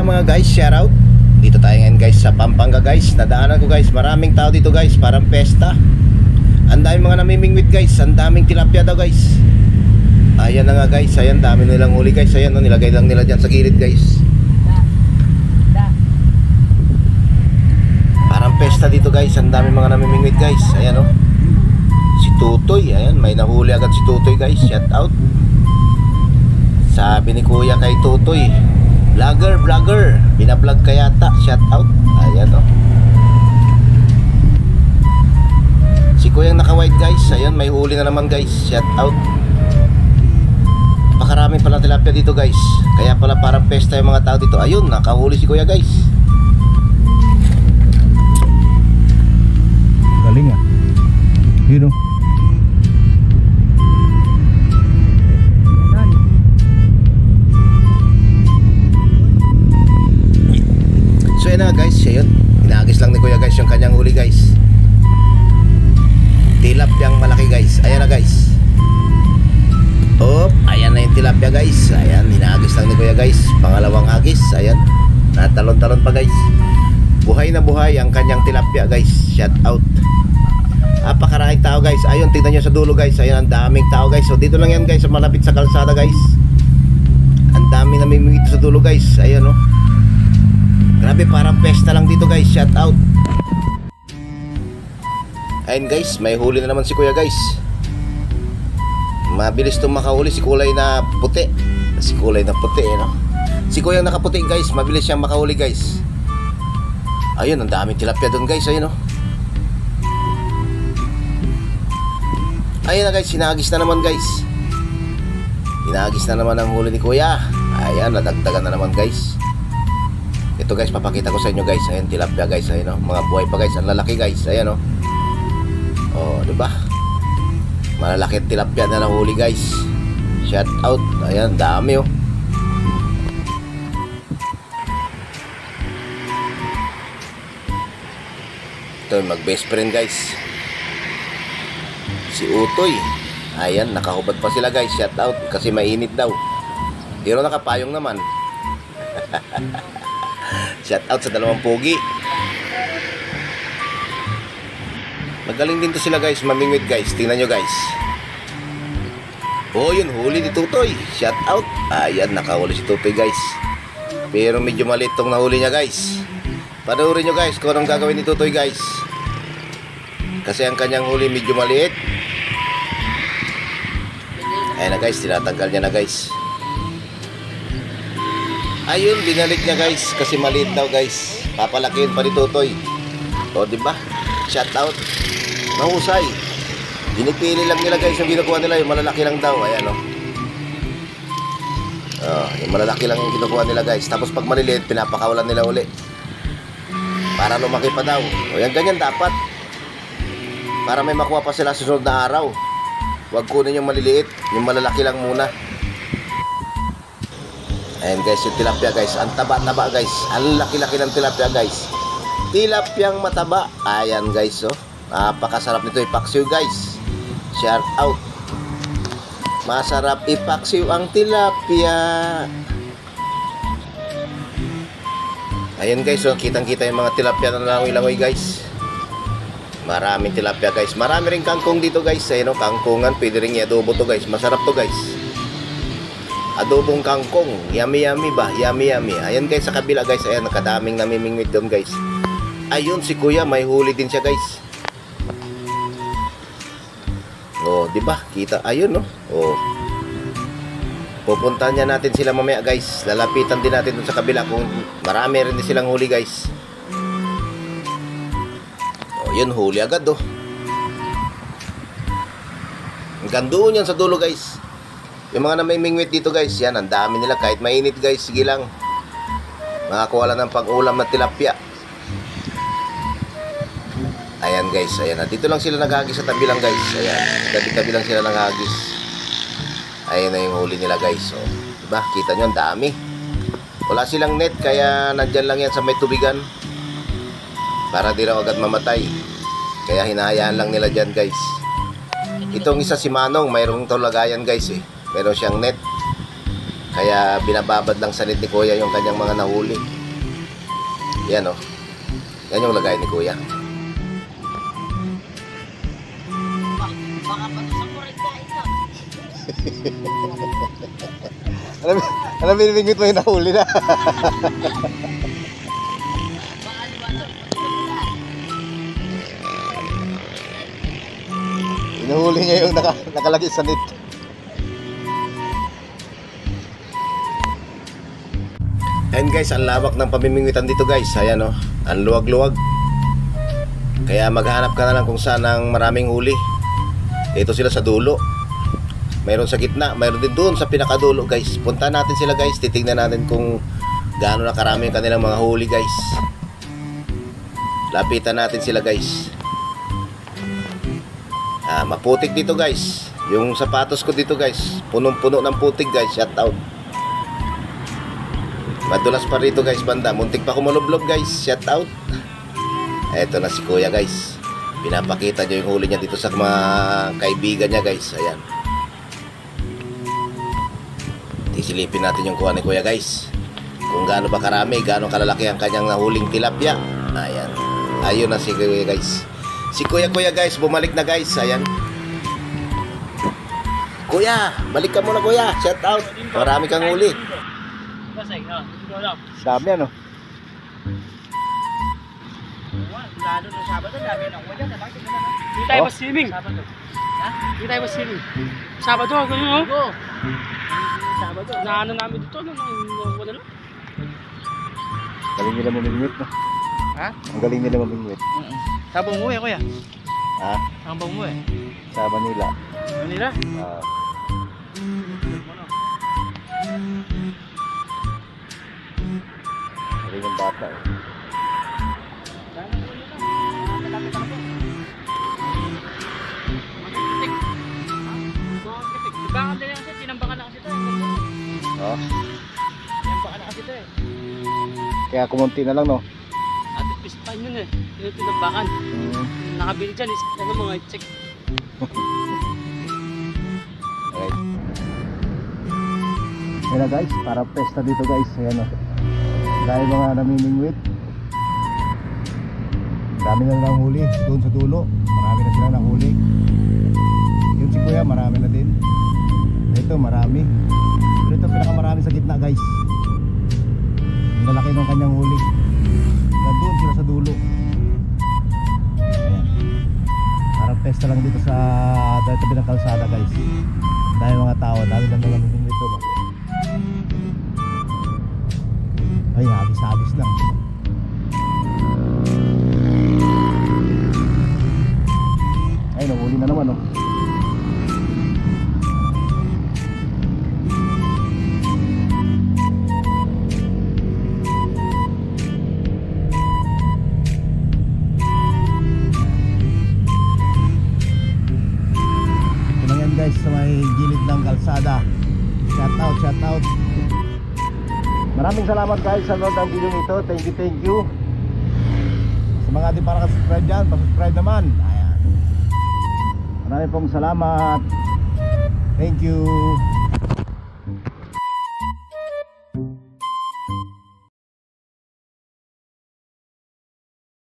mga guys, shout out. Dito tayo ngayon guys sa Pampanga guys. Nadaanan ko guys, maraming tao dito guys, parang pesta. Ang daming mga namimingwit guys, ang daming tilapia daw guys. Ayan na nga guys, ayan, dami nilang huli guys. Ayan, no, nilagay lang nila dyan sa gilid guys. Parang pesta dito guys, ang daming mga namimingwit guys. Ayan, no, si Tutoy, ayan, may nahuli agad si Tutoy guys. Shout out. Sabi ni Kuya kay Tutoy, vlogger, binablog ka yata, shout out. Ayan, o, si Kuya naka-white guys. Ayan, may huli na naman guys, shout out. Pakarami pala tilapia dito guys, kaya pala parang pesta yung mga tao dito. Ayun, nakahuli si Kuya guys. Galing ah. Yun o. So yun na guys, yun, inagis lang ni Kuya guys yung kanyang huli guys. Tilapyang malaki guys. Ayan na guys. Oh, ayan na yung tilapia guys. Ayan, inagis lang ni Kuya guys. Pangalawang agis. Ayan, natalon-talon pa guys. Buhay na buhay ang kanyang tilapia guys. Shout out. Apakaraming tao guys. Ayun, tingnan nyo sa dulo guys. Ayan, ang daming tao guys. So dito lang yan guys, malapit sa kalsada guys. Ang dami namimingwit sa dulo guys. Ayan, oh, grabe, parang pesta lang dito guys. Shout out. Ayun guys, may huli na naman si Kuya guys. Mabilis itong makahuli, si kulay na puti. Si kulay na puti, no? Si Kuya nakaputi guys, mabilis siyang makahuli guys. Ayun, ang daming tilapia doon guys. Ayun, oh, ayun na guys, sinagis na naman guys. Sinagis na naman ang huli ni Kuya. Ayan, nadagdagan na naman guys. Ito guys, papakita ko sa inyo guys. Ayan, tilapia guys. Ayan, oh, mga buhay pa guys. Ang lalaki guys. Ayan, oh. Oh, diba? Malalaki tilapia na nahuli guys. Shout out. Ayan, dami oh. Ito, mag best friend guys, si Utoy. Ayan, nakahubad pa sila guys. Shout out. Kasi mainit daw, pero nakapayong naman. Shout out sa dalawang pogi. Magaling din to sila guys, mamingwit guys. Tingnan nyo guys. Oh, yun, huli ni Tutoy. Shout out. Ayan, nakahuli si Tutoy guys. Pero medyo maliit tong nahuli niya guys. Panoorin nyo guys kung anong gagawin ni Tutoy guys. Kasi ang kanyang huli medyo maliit. Ayan na guys, tinatanggal niya na guys. Ayun, binalik niya guys kasi maliit daw guys. Papalakihin pa ni Tutoy. O, diba? Shout out. Mahusay. Dinipili lang nila guys yung kinukuha nila. Yung malalaki lang daw. Ayan, o. Yung malalaki lang yung kinukuha nila guys. Tapos pag maliliit, pinapakawalan nila uli para lumaki pa daw. O, yan, ganyan dapat. Para may makuha pa sila sa susunod na araw. Huwag kunin yung maliliit. Yung malalaki lang muna. Ayan guys, yung tilapia guys, ang taba-taba guys. Ang laki-laki ng tilapia guys. Tilapyang mataba. Ayan guys, oh, napakasarap nito ipaksiw guys. Shout out. Masarap ipaksiw ang tilapia. Ayan guys, oh, kitang-kita yung mga tilapia na langoy-langoy guys. Maraming tilapia guys. Marami rin kangkong dito guys. Ayan, oh, kangkungan, pwede rin i-adobo to guys. Masarap to guys. Adobong kangkong, yummy yummy ba? Yummy yummy. Ayan guys, sa kabila guys, ayan, nakadaming namimingwit doon guys. Ayun, si Kuya, may huli din siya guys. Oh, di ba? Kita, ayun, no. Oh. Pupuntahan niya natin sila mamaya guys. Lalapitan din natin doon sa kabila kung marami rin din silang huli guys. Oh, yun, huli agad oh. Hanggang doon yan sa dulo guys. Yung mga namimingwit dito guys, yan, ang dami nila. Kahit mainit guys, sige lang, makakuha lang ng pang-ulam na tilapia. Ayan guys, ayan na. Dito lang sila naghagis sa tabi lang guys. Ayan, tabi-tabi lang sila naghagis. Ayan na yung huli nila guys. So, diba, kita nyo, ang dami. Wala silang net, kaya nandyan lang yan sa may tubigan para di raw agad mamatay. Kaya hinahayaan lang nila dyan guys. Itong isa si Manong, mayroong to lagayan guys eh. Meron siyang net. Kaya binababad lang sa net ni Kuya yung kanyang mga nahuli. Yan o. Yan yung lagay ni Kuya. Baka pa sa korek kain na. Alam binibingit mo yung nahuli na. Baka liwanag. Inuhuli niya yung nakalagay sa net. And guys, ang lawak ng pamimingwitan dito guys. Ayan o, ang luwag-luwag. Kaya maghanap ka na lang kung saan ang maraming huli. Dito sila sa dulo. Mayroon sa gitna, mayroon din doon sa pinakadulo guys. Punta natin sila guys, titingnan natin kung gaano na karami ang kanilang mga huli guys. Lapitan natin sila guys. Maputik dito guys. Yung sapatos ko dito guys, punong-puno ng putik guys. Shout out. Madulas pa rito guys banda. Muntik pa kumulublob guys. Shout out. Eto na si Kuya guys. Pinapakita niya yung huli niya dito sa mga kaibigan niya guys. Ayan. Isilipin natin yung kuha ni Kuya guys. Kung gaano ba karami, gaano kalalaki ang kanyang nahuling tilapia. Ayan. Ayun na si Kuya guys. Si Kuya guys, bumalik na guys. Ayan. Kuya, balik ka muna Kuya. Shout out. Marami kang huli. Dami ano? Lalo ng Sabado, dami ng uwan dyan. Hindi tayo mag-swimming. Sabado. Ha? Hindi tayo mag-swimming. Sabado, ganyan o. Go. Sabado. Naano namin dito, wala lang. Galing nila mamingwit no? Ha? Ang galing nila mamingwit. Sabong mo eh, kuya. Ha? Sabong mo eh. Sa Manila. Manila. Galing ng bata eh. Tinambakan din lang siya, tinambakan na kasi ito. Oh. Tinambakan na kasi ito eh. Kaya kumunti na lang no? At pispan yun eh. Yung tinambakan. Nakabili dyan, ano mga check. Alright. Ayan na guys, para pesta dito guys. Ayan o. Dahil mga namimingwit. Dami na lang huli doon sa dulo. Marami na sila nahuli. Yun si Kuya, marami na din. Ito marami. Pero ito pinakamarami sa gitna guys. Ang lalaki ng kanyang huli. Nandun sila sa dulo. Ayan. Parang pesta lang dito sa tabi ng kalsada guys. Dahil mga tao, dami lang mga namimingwit doon. Ay, habis-habis lang. Ay, nahuli na naman oh. Ito lang yan guys sa may gilid ng kalsada. Shout out, shout out. Maraming salamat guys sa nanood ng video nito. Thank you. Sa mga di para ka-subscribe dyan, pa-subscribe naman. Ayan. Maraming pong salamat. Thank you.